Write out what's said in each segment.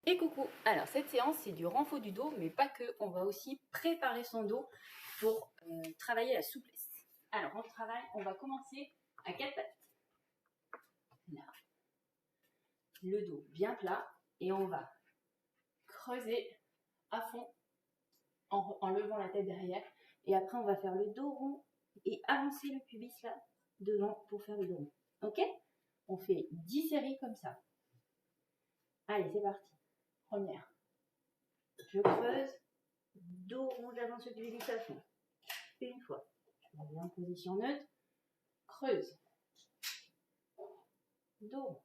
Et coucou. Alors cette séance c'est du renfort du dos, mais pas que. On va aussi préparer son dos pour travailler la souplesse. Alors on va commencer à 4 pattes. Là. Le dos bien plat et on va creuser à fond en levant la tête derrière. Et après on va faire le dos rond et avancer le pubis là devant pour faire le dos rond. Ok? On fait 10 séries comme ça. Allez, c'est parti. Première. Je creuse, dos rond, j'avance le pubis à fond. Une fois. Je reviens en position neutre. Creuse. Dos.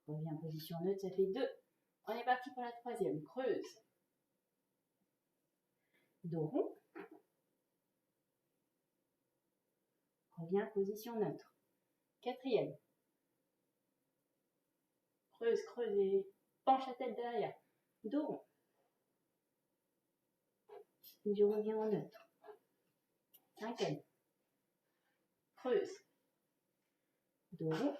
Reviens en position neutre, ça fait 2. On est parti pour la troisième. Creuse. Dos rond. Reviens en position neutre. Quatrième. Creuse, creuse et penche la tête derrière. Dos rond. Je reviens en neutre. Cinquième. Creuse. Dos rond.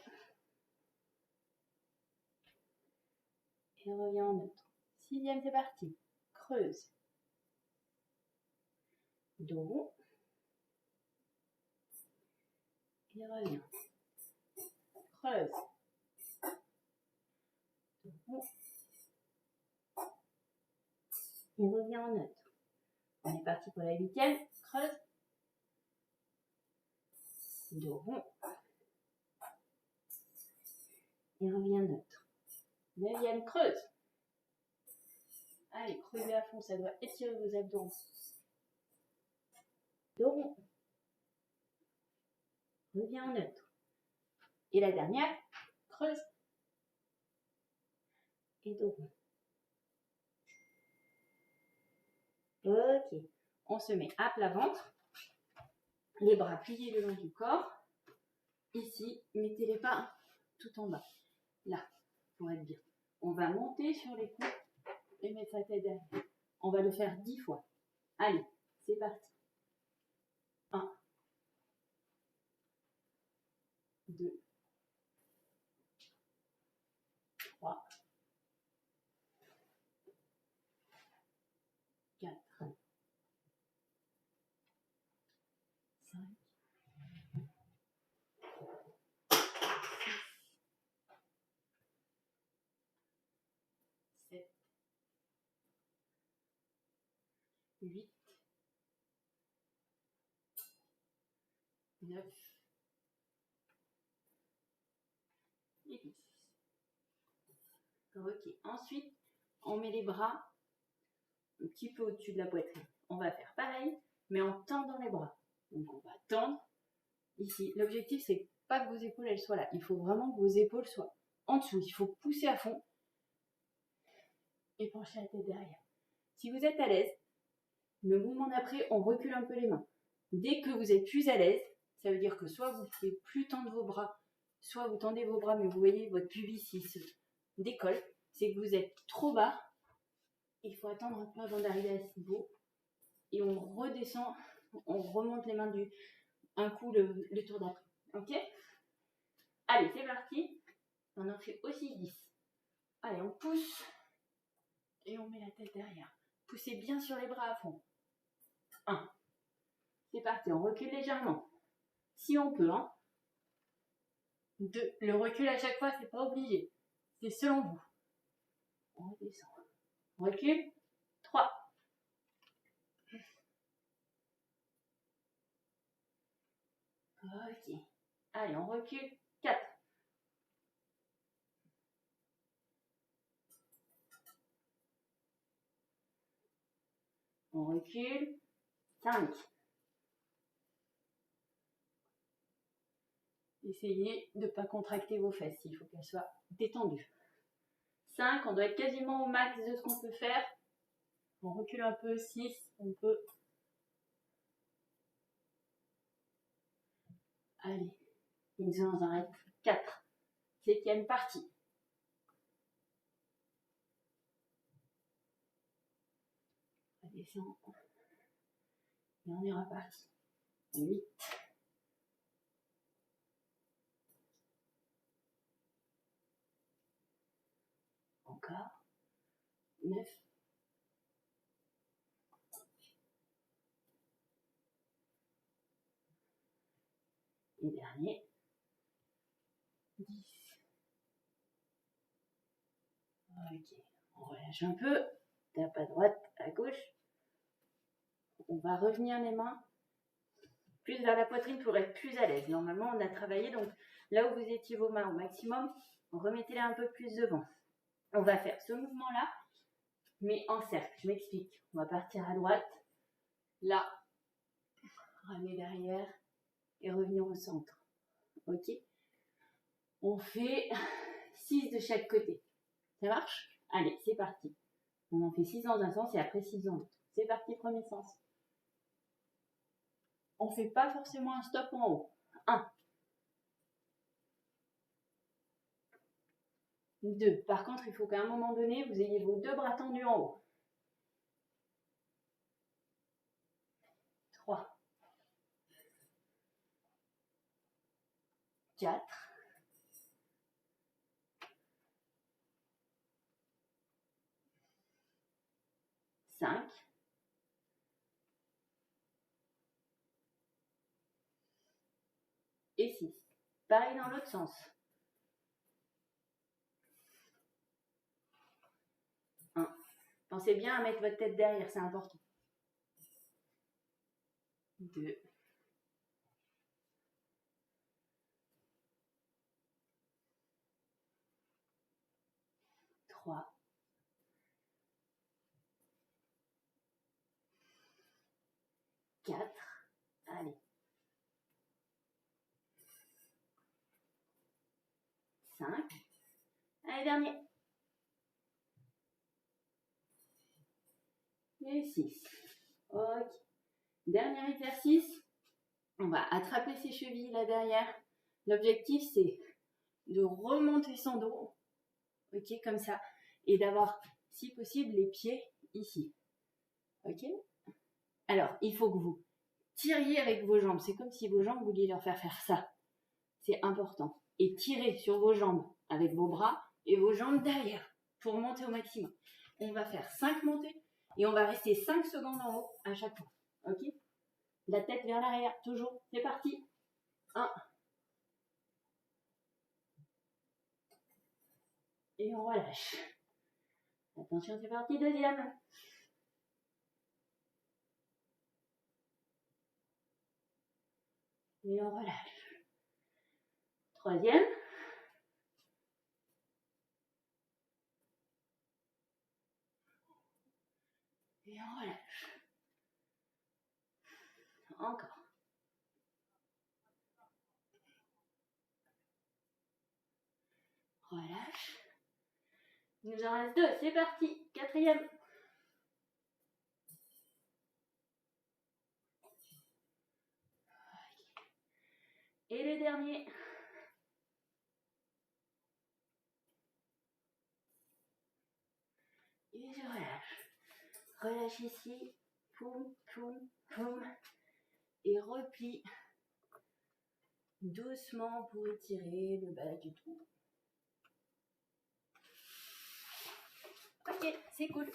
Et reviens en neutre. Sixième, c'est parti. Creuse. Dos rond. Et reviens. Creuse. Dos rond. Et reviens en neutre. On est parti pour la huitième. Creuse. Dos rond. Et reviens neutre. Neuvième, creuse. Allez, creusez à fond, ça doit étirer vos abdos. Dos rond. Reviens en neutre. Et la dernière, creuse. Et dos rond. Ok. On se met à plat ventre. Les bras pliés le long du corps. Ici, mettez les pas tout en bas. Là, pour être bien. On va monter sur les coudes et mettre sa tête derrière. On va le faire 10 fois. Allez, c'est parti. 1, 2, 3, 4, 5, 7, 8, 9 et 10. Ok, ensuite, on met les bras un petit peu au-dessus de la poitrine. On va faire pareil, mais en tendant les bras. Donc on va tendre ici. L'objectif, c'est pas que vos épaules elles soient là. Il faut vraiment que vos épaules soient en dessous. Il faut pousser à fond et pencher la tête derrière. Si vous êtes à l'aise, le mouvement d'après, on recule un peu les mains. Dès que vous êtes plus à l'aise, ça veut dire que soit vous ne pouvez plus tendre vos bras, soit vous tendez vos bras, mais vous voyez votre pubis il se décolle. C'est que vous êtes trop bas. Il faut attendre un peu avant d'arriver à ce niveau. Et on redescend, on remonte les mains un coup le tour d'après. Ok? Allez, c'est parti. On en fait aussi 10. Allez, on pousse et on met la tête derrière. Poussez bien sur les bras à fond. 1. C'est parti, on recule légèrement. Si on peut, hein. 2. Le recul à chaque fois, c'est pas obligé. C'est selon vous. On redescend. On recule. 3. Ok. Allez, on recule. 4. On recule. 5. Essayez de ne pas contracter vos fesses. Il faut qu'elles soient détendues. 5. On doit être quasiment au max de ce qu'on peut faire. On recule un peu. 6. On peut. Allez. Ils en arrêtent. 4. 7e partie. On descend. Et on est reparti. 8. Encore. 9. Et dernier. 10. Ok. On relâche un peu. Tape à droite, à gauche. On va revenir les mains plus vers la poitrine pour être plus à l'aise. Normalement, on a travaillé, donc là où vous étiez vos mains au maximum, remettez-les un peu plus devant. On va faire ce mouvement-là, mais en cercle. Je m'explique. On va partir à droite. Là, ramener derrière et revenir au centre. Ok? On fait 6 de chaque côté. Ça marche? Allez, c'est parti. On en fait 6 dans un sens et après 6 dans l'autre. C'est parti, premier sens. On ne fait pas forcément un stop en haut. 1. 2. Par contre, il faut qu'à un moment donné, vous ayez vos 2 bras tendus en haut. 3. 4. 5. Et 6. Pareil dans l'autre sens. 1. Pensez bien à mettre votre tête derrière, c'est important. 2. 3. 4. Allez. 5. Allez, dernier. Et 6. Ok. Dernier exercice. On va attraper ses chevilles là derrière. L'objectif, c'est de remonter son dos. Ok, comme ça. Et d'avoir, si possible, les pieds ici. Ok? Alors, il faut que vous tiriez avec vos jambes. C'est comme si vos jambes, vous vouliez leur faire ça. C'est important. Et tirez sur vos jambes avec vos bras et vos jambes derrière pour monter au maximum. On va faire 5 montées et on va rester 5 secondes en haut à chaque fois. Ok? La tête vers l'arrière, toujours. C'est parti. 1. Et on relâche. Attention, c'est parti. Deuxième. Et on relâche. Troisième. Et on relâche. Encore. Relâche. Il nous en reste 2. C'est parti. Quatrième. Et le dernier. Et je relâche. Relâche ici. Poum, poum, poum. Et replie. Doucement pour étirer le bas du dos. Ok, c'est cool.